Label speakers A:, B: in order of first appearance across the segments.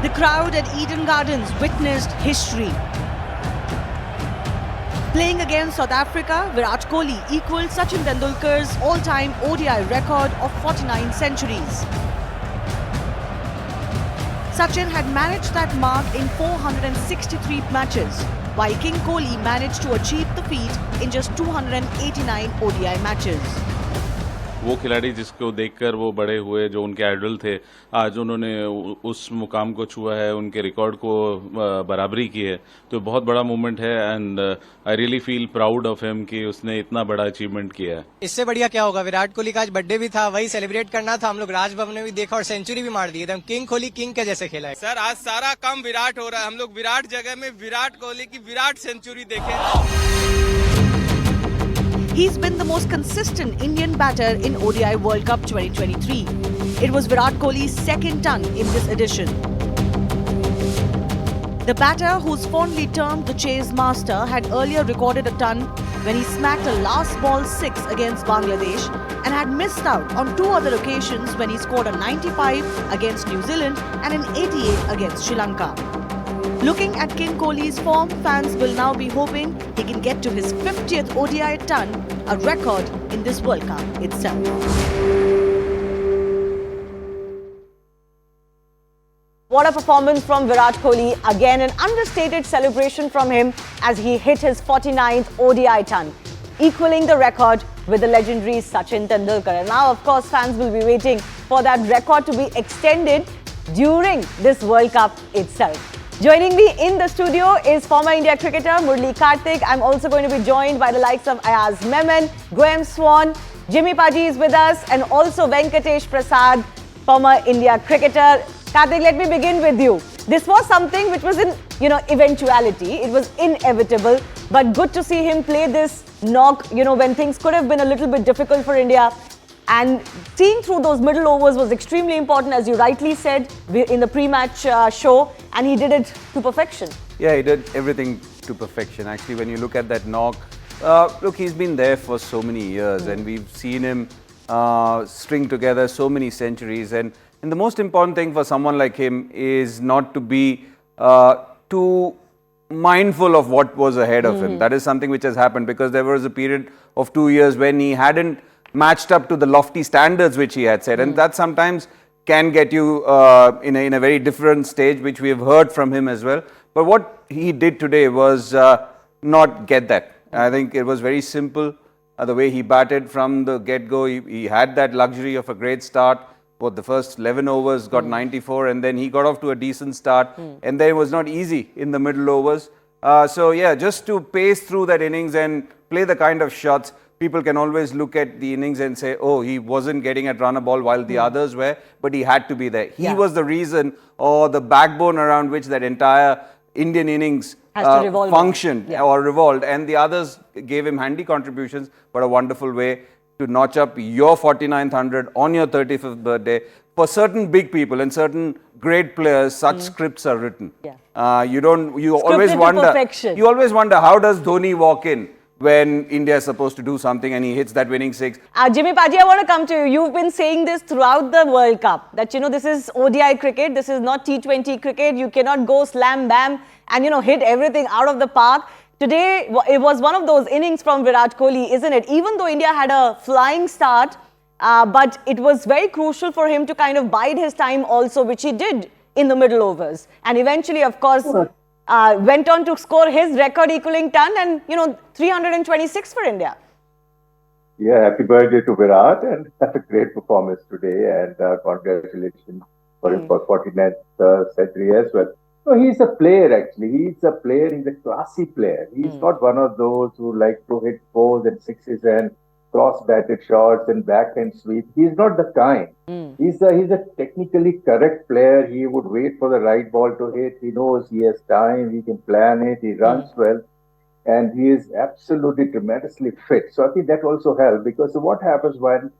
A: The crowd at Eden Gardens witnessed history. Playing against South Africa, Virat Kohli equalled Sachin Tendulkar's all-time ODI record of 49 centuries. Sachin had managed that mark in 463 matches, while King Kohli managed to achieve the feat in just 289 ODI matches.
B: वो खिलाड़ी जिसको देखकर वो बड़े हुए, जो उनके idol थे, आज उन्होंने उस मुकाम को छुआ है, उनके रिकॉर्ड को बराबरी की है, तो बहुत बड़ा मूवमेंट है and I really feel proud of him कि उसने इतना बड़ा अचीवमेंट किया है।
C: इससे बढ़िया क्या होगा? विराट कोहली का आज बर्थडे भी था, वही सेलिब्रेट करना था। हम लोग राजभवन में भी देखा और सेंचुरी भी मार दी। एकदम किंग कोहली किंग के जैसे खेला है।
D: सर आज सारा काम विराट हो रहा है। हम लोग विराट जगह में विराट कोहली की विराट सेंचुरी देखें।
A: He's been the most consistent Indian batter in ODI World Cup 2023. It was Virat Kohli's second ton in this edition. The batter, who's fondly termed the chase master, had earlier recorded a ton when he smacked a last ball six against Bangladesh and had missed out on two other occasions when he scored a 95 against New Zealand and an 88 against Sri Lanka. Looking at King Kohli's form, fans will now be hoping he can get to his 50th ODI ton, a record in this World Cup itself. What a performance from Virat Kohli. Again, an understated celebration from him as he hit his 49th ODI ton, equaling the record with the legendary Sachin Tendulkar. And now, of course, fans will be waiting for that record to be extended during this World Cup itself. Joining me in the studio is former India cricketer Murli Karthik. I'm also going to be joined by the likes of Ayaz Memon, Goem Swan, Jimmy Paji is with us, and also Venkatesh Prasad, former India cricketer. Karthik, let me begin with you. This was something which was in, eventuality. It was inevitable, but good to see him play this knock, when things could have been a little bit difficult for India. And seeing through those middle overs was extremely important, as you rightly said in the pre-match show, and he did it to perfection.
E: Yeah, he did everything to perfection. Actually, when you look at that knock, look, he's been there for so many years, and we've seen him string together so many centuries. And the most important thing for someone like him is not to be too mindful of what was ahead of him. That is something which has happened, because there was a period of 2 years when he hadn't matched up to the lofty standards which he had set, and that sometimes can get you in a very different stage, which we have heard from him as well. But what he did today was not get that. I think it was very simple, the way he batted from the get-go. He had that luxury of a great start. Both the first 11 overs got 94, and then he got off to a decent start, and then it was not easy in the middle overs. So yeah, just to pace through that innings and play the kind of shots. People can always look at the innings and say, oh, he wasn't getting at run a ball while the others were, but he had to be there. He was the reason, or the backbone around which that entire Indian innings functioned or revolved, and the others gave him handy contributions, but a wonderful way to notch up your 49th 100 on your 35th birthday. For certain big people and certain great players, such scripts are written. You always wonder, how does Dhoni walk in when India is supposed to do something and he hits that winning six?
A: Jimmy Paji, I want to come to you. You've been saying this throughout the World Cup, that, this is ODI cricket, this is not T20 cricket. You cannot go slam bam and, hit everything out of the park. Today, it was one of those innings from Virat Kohli, isn't it? Even though India had a flying start, but it was very crucial for him to kind of bide his time also, which he did in the middle overs. And eventually, of course, went on to score his record equaling ton and, 326 for India.
F: Yeah, happy birthday to Virat, and that's a great performance today, and congratulations for him for 49th century as well. No, he's a player actually. He's a player, he's a classy player. He's not one of those who like to hit fours and sixes and cross-batted shots and backhand sweep. He's not the kind. He's a technically correct player. He would wait for the right ball to hit. He knows he has time. He can plan it. He runs well. And he is absolutely tremendously fit. So I think that also helps, because what happens when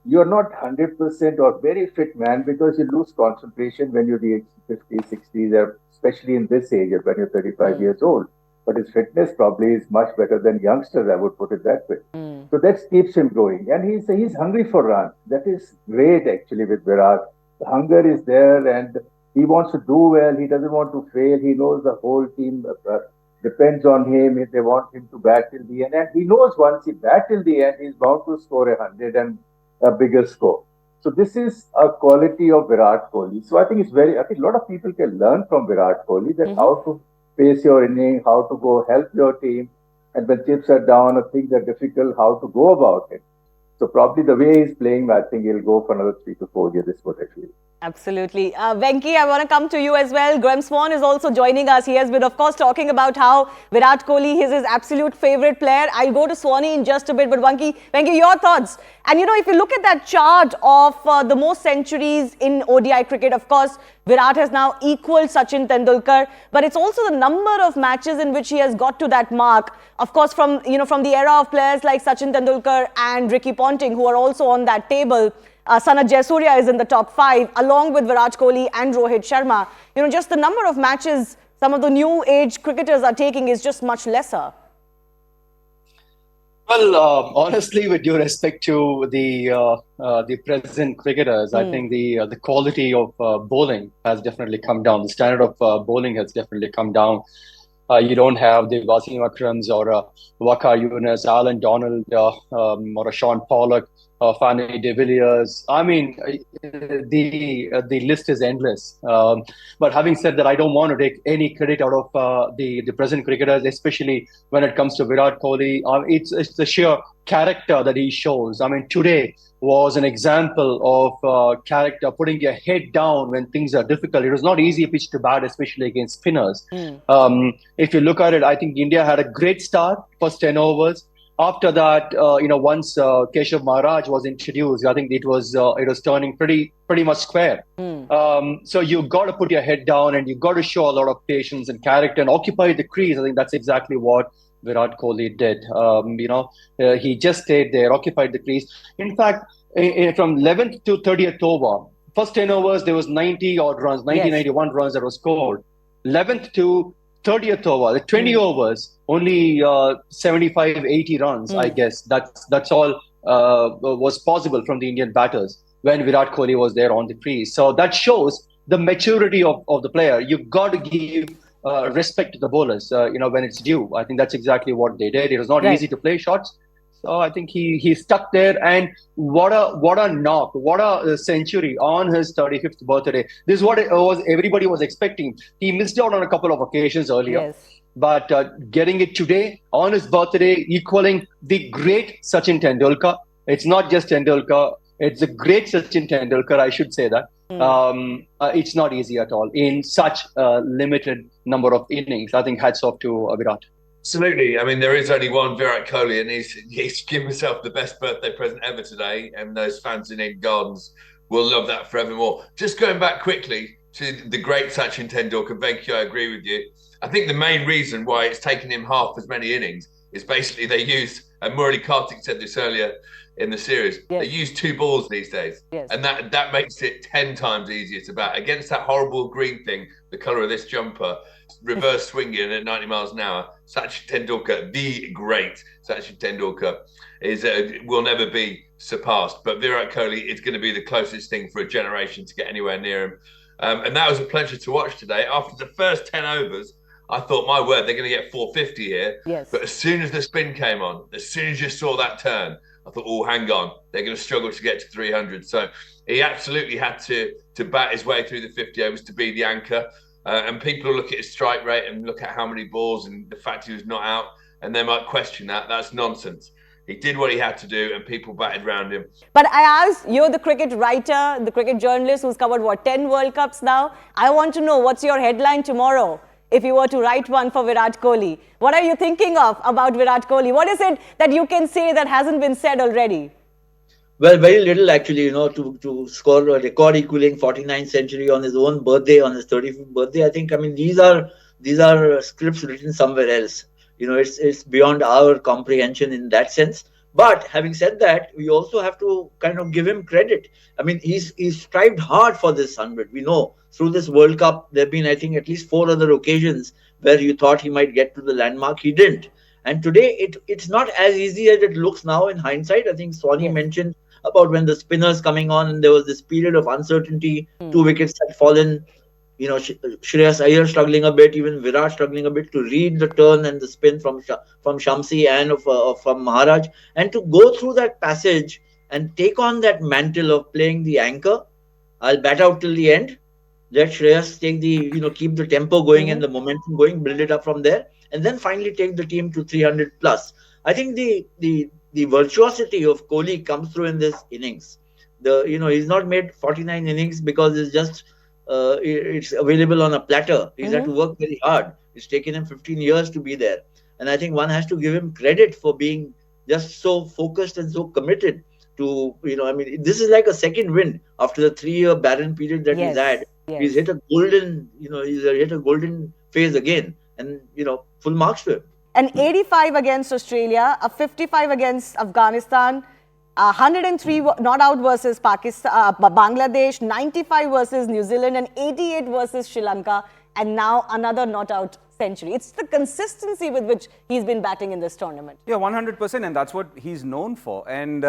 F: you're not 100% or very fit man, because you lose concentration when you reach 50s, 60s, especially in this age when you're 35 years old. But his fitness probably is much better than youngsters, I would put it that way. So that keeps him going. And he's hungry for runs. That is great actually with Virat. The hunger is there, and He wants to do well. He doesn't want to fail. He knows the whole team depends on him. If they want him to bat till the end, and he knows once he bat till the end, he's bound to score 100 and a bigger score. So this is a quality of Virat Kohli. So I think it's very. I think a lot of people can learn from Virat Kohli that how to pace your inning, how to go help your team, and when chips are down or things are difficult, how to go about it. So probably the way he's playing, I think he'll go for another 3 to 4 years. This is what I feel.
A: Absolutely. Venki, I want to come to you as well. Graham Swan is also joining us. He has been, of course, talking about how Virat Kohli is his absolute favourite player. I'll go to Swanee in just a bit, but Venki, your thoughts? And, you know, if you look at that chart of the most centuries in ODI cricket, of course, Virat has now equaled Sachin Tendulkar, but it's also the number of matches in which he has got to that mark. Of course, from the era of players like Sachin Tendulkar and Ricky Ponting, who are also on that table. Sanat Jayasuriya is in the top 5, along with Virat Kohli and Rohit Sharma. You know, just the number of matches some of the new age cricketers are taking is just much lesser.
G: Well, honestly, with due respect to the present cricketers, I think the quality of bowling has definitely come down. The standard of bowling has definitely come down. You don't have the Wasim Akrams or Waqar Younis, Alan Donald, or a Sean Pollock, Fanny de Villiers. I mean, the list is endless. But having said that, I don't want to take any credit out of the present cricketers, especially when it comes to Virat Kohli. It's the sheer character that he shows. I mean, today was an example of character, putting your head down when things are difficult. It was not easy pitch to bat, especially against spinners. If you look at it, I think India had a great start, first 10 overs. After that, once Keshav Maharaj was introduced, I think it was turning pretty much square. So you got to put your head down and you got to show a lot of patience and character and occupy the crease. I think that's exactly what Virat Kohli did. He just stayed there, occupied the crease. In fact, from 11th to 30th over, first 10 overs, there was 90 odd runs, 91 runs that was scored. 11th to 30th over, the 20 overs, only 75, 80 runs, I guess. That's all was possible from the Indian batters when Virat Kohli was there on the crease. So that shows the maturity of the player. You've got to give respect to the bowlers, when it's due. I think that's exactly what they did. It was not easy to play shots. So I think he stuck there, and what a knock, what a century on his 35th birthday. This is what everybody was expecting. He missed out on a couple of occasions earlier, but getting it today on his birthday, equaling the great Sachin Tendulkar. It's not just Tendulkar; it's the great Sachin Tendulkar. I should say that. It's not easy at all in such a limited number of innings. I think hats off to Virat.
H: Absolutely. I mean, there is only one Virat Kohli, and he's given himself the best birthday present ever today. And those fans in Eden Gardens will love that forevermore. Just going back quickly to the great Sachin Tendulkar, Venki, I agree with you. I think the main reason why it's taken him half as many innings is basically they use, and Murali Kartik said this earlier in the series, they use 2 balls these days. And that makes it 10 times easier to bat. Against that horrible green thing, the colour of this jumper, reverse swinging at 90 miles an hour, Sachin Tendulkar, the great Sachin Tendulkar, will never be surpassed. But Virat Kohli is going to be the closest thing for a generation to get anywhere near him. And that was a pleasure to watch today. After the first 10 overs, I thought, my word, they're going to get 450 here. But as soon as the spin came on, as soon as you saw that turn, I thought, oh, hang on, they're going to struggle to get to 300. So he absolutely had to bat his way through the 50 overs to be the anchor. And people look at his strike rate and look at how many balls and the fact he was not out, and they might question that. That's nonsense. He did what he had to do, and people batted around him.
A: But I asked, you're the cricket writer, the cricket journalist who's covered, 10 World Cups now? I want to know, what's your headline tomorrow if you were to write one for Virat Kohli? What are you thinking of about Virat Kohli? What is it that you can say that hasn't been said already?
I: Well, very little actually, to score a record equaling 49th century on his own birthday, on his 35th birthday. I mean, these are scripts written somewhere else. It's beyond our comprehension in that sense. But having said that, we also have to kind of give him credit. I mean, he's strived hard for this 100. We know through this World Cup, there have been, I think, at least 4 other occasions where you thought he might get to the landmark. He didn't. And today, it's not as easy as it looks now in hindsight. I think Swanee mentioned about when the spinners coming on and there was this period of uncertainty, 2 wickets had fallen. Shreyas Iyer struggling a bit, even Virat struggling a bit to read the turn and the spin from Shamsi and from Maharaj, and to go through that passage and take on that mantle of playing the anchor. I'll bat out till the end. Let Shreyas take keep the tempo going and the momentum going, build it up from there, and then finally take the team to 300 plus. I think the virtuosity of Kohli comes through in this innings. He's not made 49 innings because it's available on a platter. He's had to work very hard. It's taken him 15 years to be there, and I think one has to give him credit for being just so focused and so committed to, this is like a second win after the 3-year barren period that he's had.
A: Yes.
I: He's hit a golden phase again, and full marks to him.
A: An 85 against Australia, a 55 against Afghanistan, 103 not out versus Pakistan, Bangladesh, 95 versus New Zealand, and 88 versus Sri Lanka, and now another not out century. It's the consistency with which he's been batting in this tournament.
E: Yeah, 100%, and that's what he's known for. And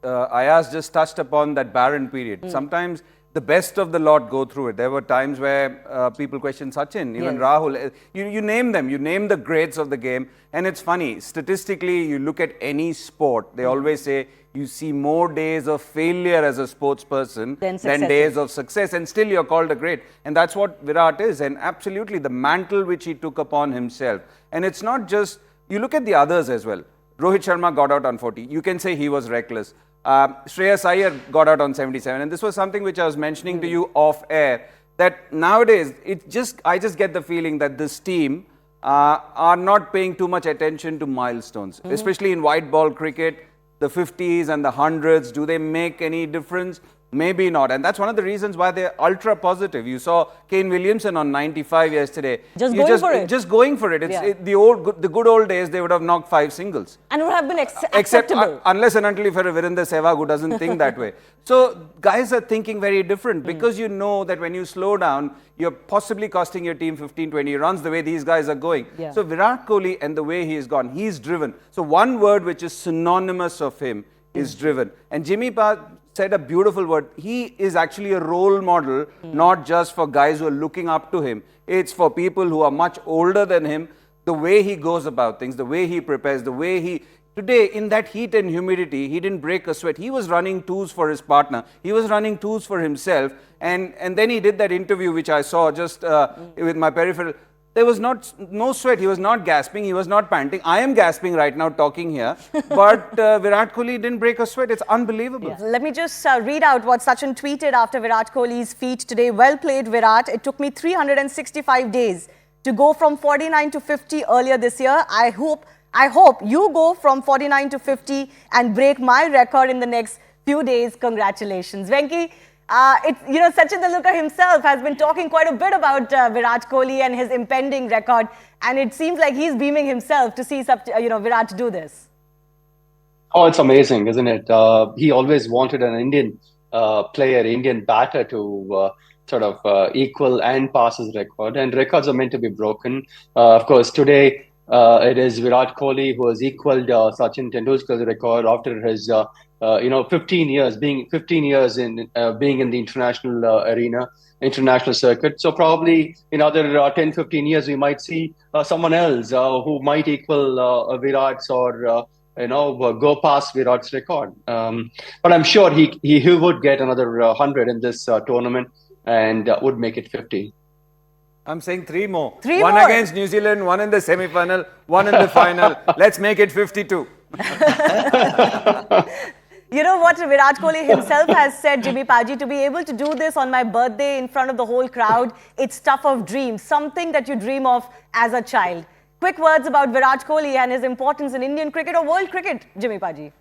E: Ayaz just touched upon that barren period. Sometimes the best of the lot go through it. There were times where people question Sachin, even Rahul. You name them, you name the greats of the game. And it's funny, statistically, you look at any sport, they always say you see more days of failure as a sports person than days of success, and still you're called a great. And that's what Virat is. And absolutely, the mantle which he took upon himself. And it's not just, you look at the others as well. Rohit Sharma got out on 40. You can say he was reckless. Shreyas Iyer got out on 77, and this was something which I was mentioning to you off air, that nowadays I just get the feeling that this team are not paying too much attention to milestones, especially in white ball cricket. The 50s and the 100s, do they make any difference? Maybe not, and that's one of the reasons why they're ultra positive. You saw Kane Williamson on 95 yesterday.
A: Just going for it.
E: It's the good old days. They would have knocked 5 singles,
A: and would have been
E: except
A: acceptable.
E: Unless and until if you're a Virender Sehwag who doesn't think that way. So guys are thinking very different, because you know that when you slow down, you're possibly costing your team 15-20 runs the way these guys are going. So Virat Kohli and the way he's gone, he's driven. So one word which is synonymous of him is driven. And Jimmy said a beautiful word. He is actually a role model, not just for guys who are looking up to him. It's for people who are much older than him. The way he goes about things, the way he prepares, the way he... Today, in that heat and humidity, he didn't break a sweat. He was running twos for his partner. He was running twos for himself. And then he did that interview, which I saw just with my peripheral. There was no sweat. He was not gasping. He was not panting. I am gasping right now talking here. But Virat Kohli didn't break a sweat. It's unbelievable.
A: Let me just read out what Sachin tweeted after Virat Kohli's feat today. Well played, Virat. It took me 365 days to go from 49 to 50 earlier this year. I hope you go from 49 to 50 and break my record in the next few days. Congratulations. Venki, Sachin Tendulkar himself has been talking quite a bit about Virat Kohli and his impending record, and it seems like he's beaming himself to see Virat do this.
G: Oh, it's amazing, isn't it? He always wanted an Indian player, Indian batter to equal and pass his record, and records are meant to be broken. Of course, today it is Virat Kohli who has equaled Sachin Tendulkar's record after his 15 years being in the international arena, international circuit. So probably in other 10-15 years we might see someone else who might equal Virat's or go past Virat's record. But I'm sure he would get another 100 in this tournament and would make it 50.
E: I'm saying 3 more. One against New Zealand, one in the semi-final, one in the final. Let's make it 52.
A: You know what Virat Kohli himself has said, Jimmy Paji, to be able to do this on my birthday in front of the whole crowd, it's stuff of dreams, something that you dream of as a child. Quick words about Virat Kohli and his importance in Indian cricket or world cricket, Jimmy Paji.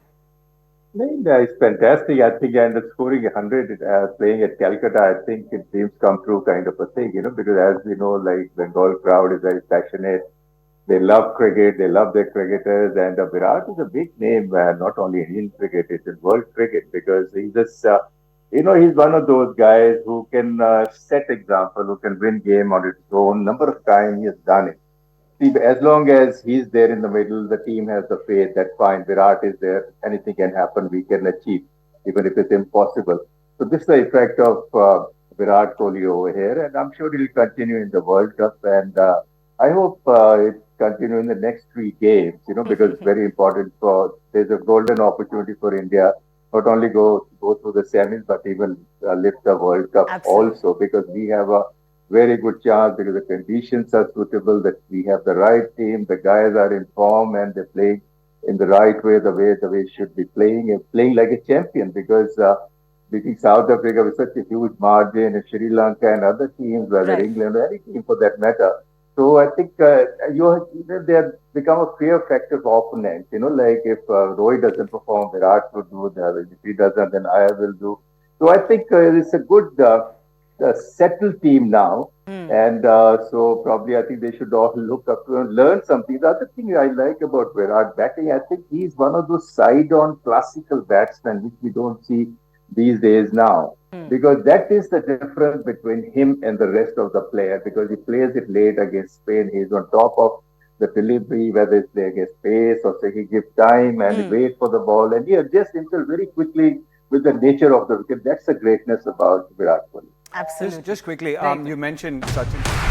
F: It's fantastic. I think, and scoring 100 playing at Calcutta, I think it dreams come true kind of a thing, because as we know, like Bengal crowd is very passionate. They love cricket, they love their cricketers, and Virat is a big name, not only in Indian cricket, it's in world cricket, because he's just, he's one of those guys who can set example, who can win game on its own. Number of times he has done it. See, as long as he's there in the middle, the team has the faith that fine, Virat is there, anything can happen, we can achieve, even if it's impossible. So this is the effect of Virat Kohli over here, and I'm sure he'll continue in the World Cup. And I hope it continue in the next 3 games. Because it's very important for. There's a golden opportunity for India. Not only go through the semis, but even lift the World Cup also, because we have a very good chance, because the conditions are suitable, that we have the right team, the guys are in form, and they're playing in the right way, the way should be playing, and playing like a champion, because beating South Africa with such a huge margin, and Sri Lanka and other teams, whether England or any team for that matter. So I think they have become a fear factor for opponents. Like if Rohit doesn't perform, Virat will do that. If he doesn't, then I will do. So I think it's a good settled team now. And so probably I think they should all look up to and learn something. The other thing I like about Virat batting, I think he's one of those side-on classical batsmen which we don't see these days now. Because that is the difference between him and the rest of the player, because he plays it late against Spain. He's on top of the delivery, whether it's there against pace or say he gives time and wait for the ball, and he adjusts himself very quickly with the nature of the wicket. That's the greatness about Virat Kohli.
A: Absolutely.
E: Just quickly, you mentioned Sachin.